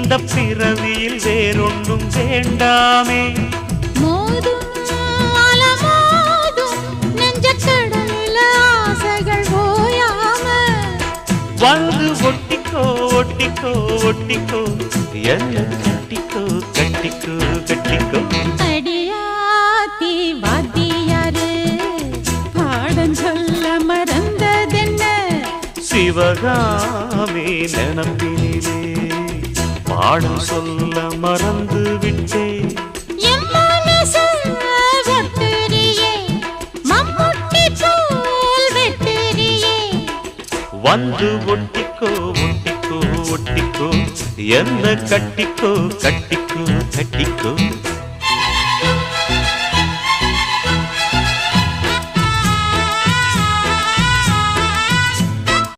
இந்த பிறவியில் வேறொன்றும் வேண்டாமே. மோதும் அலமோதும் நெஞ்சக்கடலில் ஆசைகள் ஓயாம வந்து ஒட்டிக்கோ ஒட்டிக்கோ ஒட்டிக்கோ என்ன கட்டிக்கோ கட்டிக்கோ கட்டிக்கோ. அடியாத்தி வாத்தியாரு பாடம் சொல்ல மறந்ததென்ன சிவகாமி நினப்பினிலே பாடம் சொல்ல மறந்து விட்டேன். என் மனசு ஒட்டுறியே மம்முட்டி போல் வெட்டுறியே வந்து ஒட்டிக்கோ ஒட்டிக்கோ ஒட்டிக்கோ என்ன கட்டிக்கோ கட்டிக்கோ கட்டிக்கோ.